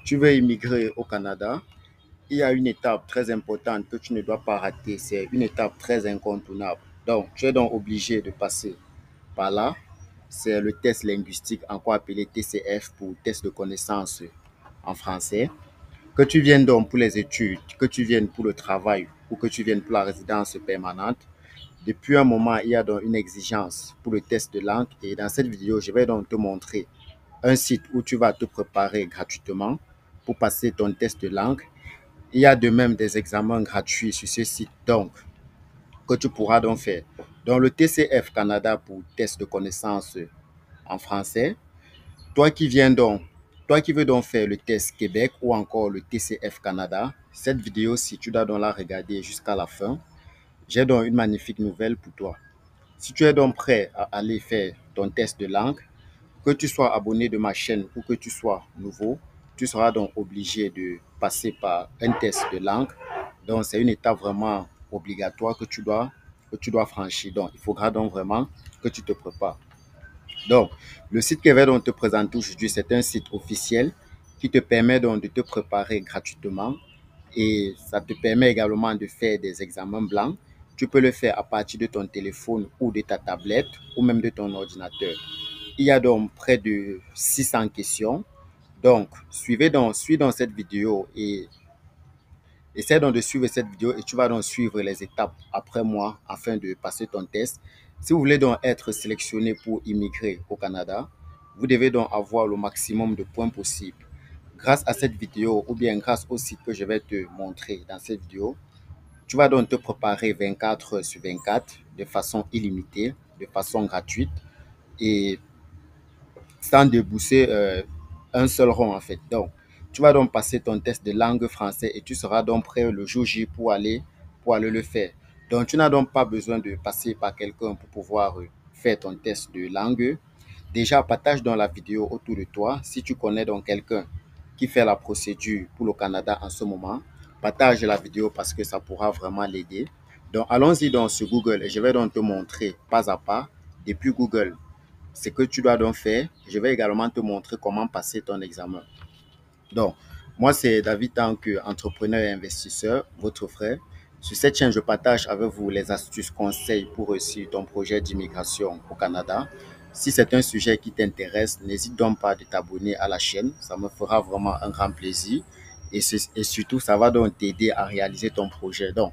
Tu veux immigrer au Canada, il y a une étape très importante que tu ne dois pas rater. C'est une étape très incontournable. Donc, tu es donc obligé de passer par là. C'est le test linguistique, encore appelé TCF pour test de connaissance en français. Que tu viennes donc pour les études, que tu viennes pour le travail ou que tu viennes pour la résidence permanente, depuis un moment, il y a donc une exigence pour le test de langue. Et dans cette vidéo, je vais donc te montrer un site où tu vas te préparer gratuitement pour passer ton test de langue. Il y a de même des examens gratuits sur ce site donc que tu pourras donc faire. Dans le TCF Canada pour test de connaissance en français, toi qui viens donc, toi qui veux donc faire le test Québec ou encore le TCF Canada, cette vidéo, si tu dois donc la regarder jusqu'à la fin, j'ai donc une magnifique nouvelle pour toi. Si tu es donc prêt à aller faire ton test de langue, que tu sois abonné de ma chaîne ou que tu sois nouveau, tu seras donc obligé de passer par un test de langue. Donc, c'est une étape vraiment obligatoire que tu dois franchir. Donc, il faudra donc vraiment que tu te prépares. Donc, le site que je vais donc te présenter aujourd'hui, c'est un site officiel qui te permet donc de te préparer gratuitement et ça te permet également de faire des examens blancs. Tu peux le faire à partir de ton téléphone ou de ta tablette ou même de ton ordinateur. Il y a donc près de 600 questions. Donc, suis dans cette vidéo et essaie donc de suivre cette vidéo et tu vas donc suivre les étapes après moi afin de passer ton test. Si vous voulez donc être sélectionné pour immigrer au Canada, vous devez donc avoir le maximum de points possible. Grâce à cette vidéo ou bien grâce au site que je vais te montrer dans cette vidéo, tu vas donc te préparer 24 heures sur 24 de façon illimitée, de façon gratuite et sans débousser un seul rond en fait. Donc, tu vas donc passer ton test de langue française et tu seras donc prêt le jour J pour aller le faire. Donc, tu n'as donc pas besoin de passer par quelqu'un pour pouvoir faire ton test de langue. Déjà, partage dans la vidéo autour de toi. Si tu connais donc quelqu'un qui fait la procédure pour le Canada en ce moment, partage la vidéo parce que ça pourra vraiment l'aider. Donc, allons-y donc sur Google et je vais donc te montrer pas à pas depuis Google ce que tu dois donc faire. Je vais également te montrer comment passer ton examen. Donc, moi, c'est David Tank, entrepreneur et investisseur, votre frère. Sur cette chaîne, je partage avec vous les astuces, conseils pour réussir ton projet d'immigration au Canada. Si c'est un sujet qui t'intéresse, n'hésite donc pas de t'abonner à la chaîne. Ça me fera vraiment un grand plaisir. Et surtout, ça va donc t'aider à réaliser ton projet. Donc,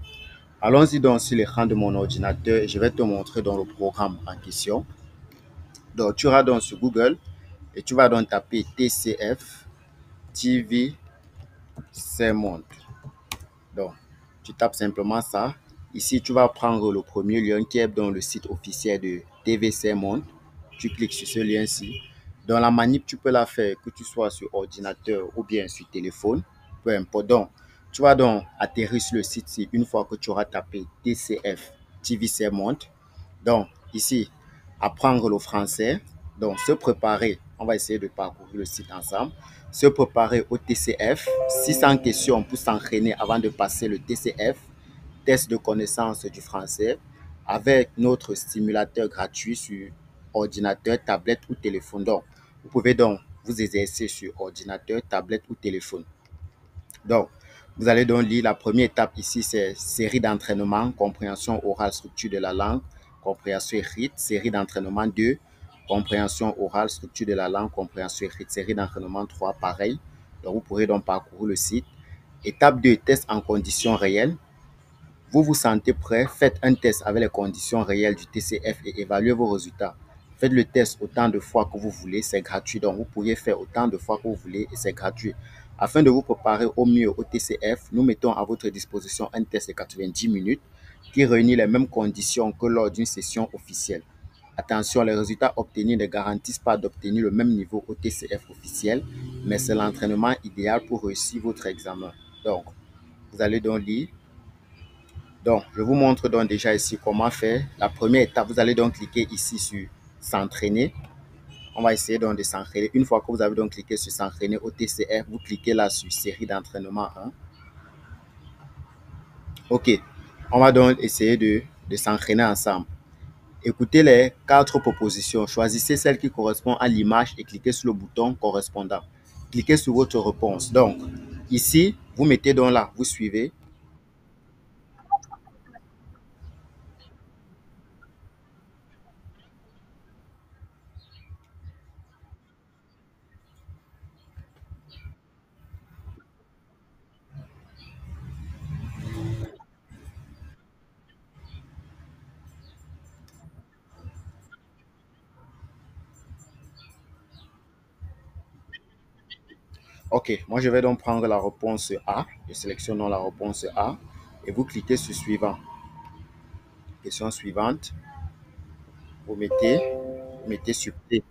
allons-y donc sur l'écran de mon ordinateur et je vais te montrer dans le programme en question. Donc, tu iras donc sur Google et tu vas donc taper TCF TV Sermont. Donc, tu tapes simplement ça. Ici, tu vas prendre le premier lien qui est dans le site officiel de TV Sermont. Tu cliques sur ce lien-ci. Dans la manip, tu peux la faire que tu sois sur ordinateur ou bien sur téléphone. Peu importe. Donc, tu vas donc atterrir sur le site-ci une fois que tu auras tapé TCF TV Sermont. Donc, ici, apprendre le français. Donc, se préparer. On va essayer de parcourir le site ensemble. Se préparer au TCF. 600 questions pour s'entraîner avant de passer le TCF, test de connaissance du français, avec notre stimulateur gratuit sur ordinateur, tablette ou téléphone. Donc, vous pouvez donc vous exercer sur ordinateur, tablette ou téléphone. Donc, vous allez donc lire la première étape ici, c'est série d'entraînement, compréhension orale, structure de la langue, compréhension écrite, série d'entraînement 2, compréhension orale, structure de la langue, compréhension écrite, série d'entraînement 3, pareil. Donc, vous pourrez donc parcourir le site. Étape 2, test en conditions réelles. Vous vous sentez prêt, faites un test avec les conditions réelles du TCF et évaluez vos résultats. Faites le test autant de fois que vous voulez, c'est gratuit. Donc, vous pourriez faire autant de fois que vous voulez et c'est gratuit. Afin de vous préparer au mieux au TCF, nous mettons à votre disposition un test de 90 minutes qui réunit les mêmes conditions que lors d'une session officielle. Attention, les résultats obtenus ne garantissent pas d'obtenir le même niveau au TCF officiel, mais c'est l'entraînement idéal pour réussir votre examen. Donc, vous allez donc lire. Donc, je vous montre donc déjà ici comment faire. La première étape, vous allez donc cliquer ici sur s'entraîner. On va essayer donc de s'entraîner. Une fois que vous avez donc cliqué sur s'entraîner au TCF, vous cliquez là sur série d'entraînement 1. OK. On va donc essayer de s'entraîner ensemble. Écoutez les 4 propositions. Choisissez celle qui correspond à l'image et cliquez sur le bouton correspondant. cliquez sur votre réponse. Donc, ici, vous mettez donc là, vous suivez. OK, moi je vais donc prendre la réponse A. Je sélectionne donc la réponse A et vous cliquez sur suivant. Question suivante, vous mettez sur P.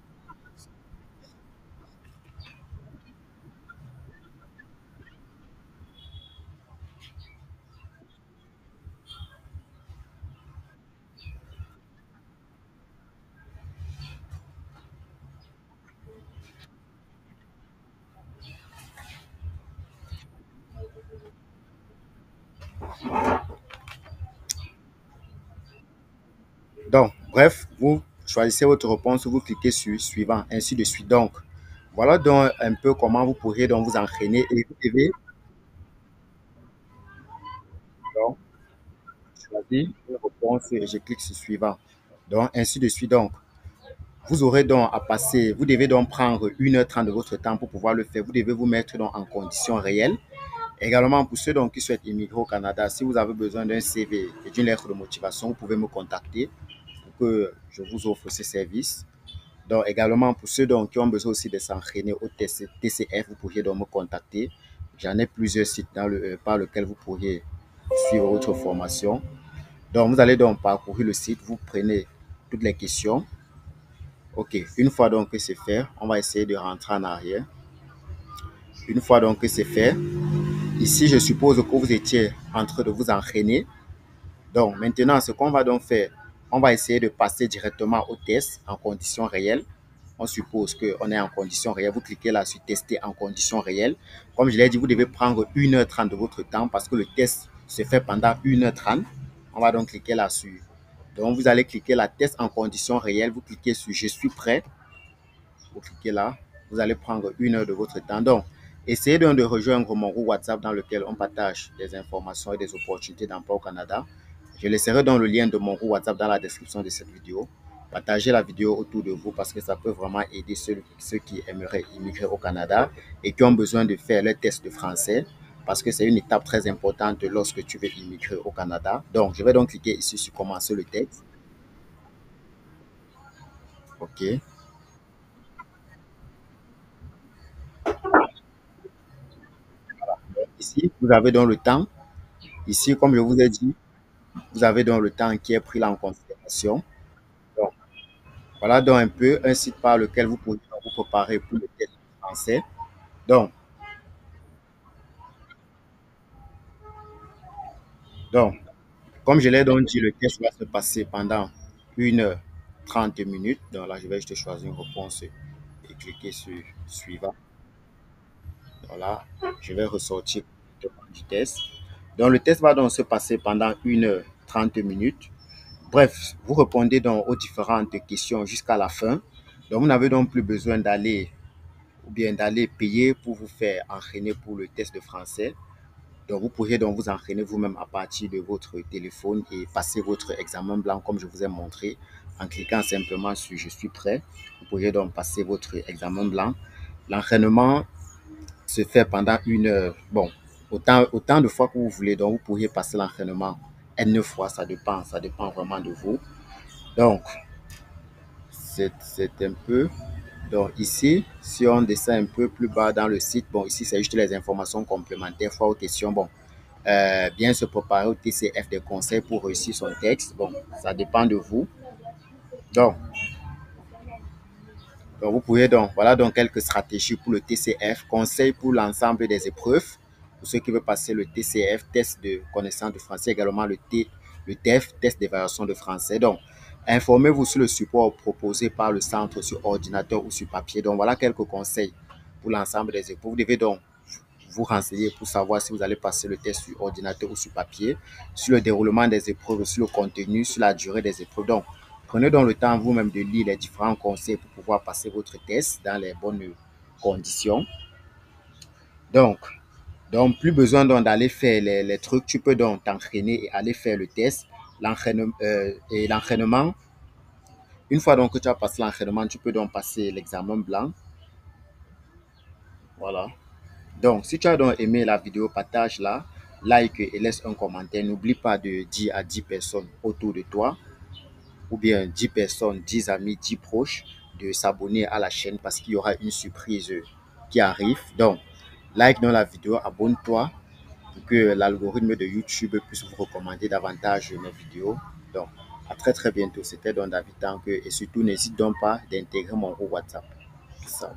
Donc, bref, vous choisissez votre réponse, vous cliquez sur suivant, ainsi de suite. Donc, voilà donc un peu comment vous pourriez donc vous entraîner et vous devez donc choisir une réponse et je clique sur suivant. Donc, ainsi de suite. Donc, vous aurez donc à passer, vous devez donc prendre 1h30 de votre temps pour pouvoir le faire. Vous devez vous mettre donc en conditions réelles. Également, pour ceux donc qui souhaitent immigrer au Canada, si vous avez besoin d'un CV et d'une lettre de motivation, vous pouvez me contacter pour que je vous offre ces services. Donc, également, pour ceux donc, qui ont besoin aussi de s'entraîner au TCF, vous pourriez donc me contacter. J'en ai plusieurs sites par lesquels vous pourriez suivre votre formation. Donc, vous allez donc parcourir le site, vous prenez toutes les questions. OK, une fois donc que c'est fait, on va essayer de rentrer en arrière. Une fois donc que c'est fait, ici, je suppose que vous étiez en train de vous entraîner. Donc, maintenant, ce qu'on va donc faire, on va essayer de passer directement au test en conditions réelles. On suppose qu'on est en conditions réelles. Vous cliquez là sur tester en conditions réelles. Comme je l'ai dit, vous devez prendre 1h30 de votre temps parce que le test se fait pendant 1h30. On va donc cliquer là-dessus. Donc, vous allez cliquer la test en conditions réelles. Vous cliquez sur je suis prêt. Vous cliquez là. Vous allez prendre 1 heure de votre temps. Donc, essayez donc de rejoindre mon groupe WhatsApp dans lequel on partage des informations et des opportunités d'emploi au Canada. Je laisserai dans le lien de mon groupe WhatsApp dans la description de cette vidéo. Partagez la vidéo autour de vous parce que ça peut vraiment aider ceux qui aimeraient immigrer au Canada et qui ont besoin de faire le test de français parce que c'est une étape très importante lorsque tu veux immigrer au Canada. Donc, je vais donc cliquer ici sur commencer le texte. OK. Ici, vous avez donc le temps. Ici, comme je vous ai dit, vous avez donc le temps qui est pris là en considération. Donc, voilà donc un peu un site par lequel vous pouvez vous préparer pour le test français. Donc, donc, comme je l'ai donc dit, le test va se passer pendant 1h30 minutes. Donc là, je vais juste choisir une réponse et cliquer sur suivant. Voilà, je vais ressortir du test. Donc, le test va donc se passer pendant 1h30 minutes. Bref, vous répondez donc aux différentes questions jusqu'à la fin. Donc, vous n'avez donc plus besoin d'aller ou bien d'aller payer pour vous faire entraîner pour le test de français. Donc, vous pourriez donc vous entraîner vous-même à partir de votre téléphone et passer votre examen blanc comme je vous ai montré en cliquant simplement sur je suis prêt. Vous pourriez donc passer votre examen blanc. L'entraînement se fait pendant 1 heure. Bon, autant de fois que vous voulez. Donc, vous pourriez passer l'entraînement N fois. Ça dépend vraiment de vous. Donc, c'est un peu. Donc ici, si on descend un peu plus bas dans le site, bon, ici, c'est juste les informations complémentaires, fois aux questions. Bon, bien se préparer au TCF des conseils pour réussir son texte. Bon, ça dépend de vous. Donc, vous pouvez donc, voilà donc quelques stratégies pour le TCF, conseils pour l'ensemble des épreuves. Pour ceux qui veulent passer le TCF, test de connaissance de français, également le TEF, test d'évaluation de français. Donc, informez-vous sur le support proposé par le centre sur ordinateur ou sur papier. Donc, voilà quelques conseils pour l'ensemble des épreuves. Vous devez donc vous renseigner pour savoir si vous allez passer le test sur ordinateur ou sur papier, sur le déroulement des épreuves, sur le contenu, sur la durée des épreuves. Donc, prenez donc le temps vous-même de lire les différents conseils pour pouvoir passer votre test dans les bonnes conditions. Donc, plus besoin donc d'aller faire les trucs. Tu peux donc t'entraîner et aller faire le test. L'entraînement, une fois donc que tu as passé l'entraînement, tu peux donc passer l'examen blanc. Voilà. Donc, si tu as donc aimé la vidéo, partage-la, like et laisse un commentaire. N'oublie pas de dire à 10 personnes autour de toi, ou bien 10 personnes, 10 amis, 10 proches, de s'abonner à la chaîne parce qu'il y aura une surprise qui arrive. Donc, like dans la vidéo, abonne-toi pour que l'algorithme de YouTube puisse vous recommander davantage mes vidéos. Donc, à très très bientôt. C'était Don David Tanque et surtout n'hésite donc pas d'intégrer mon groupe WhatsApp. Ça.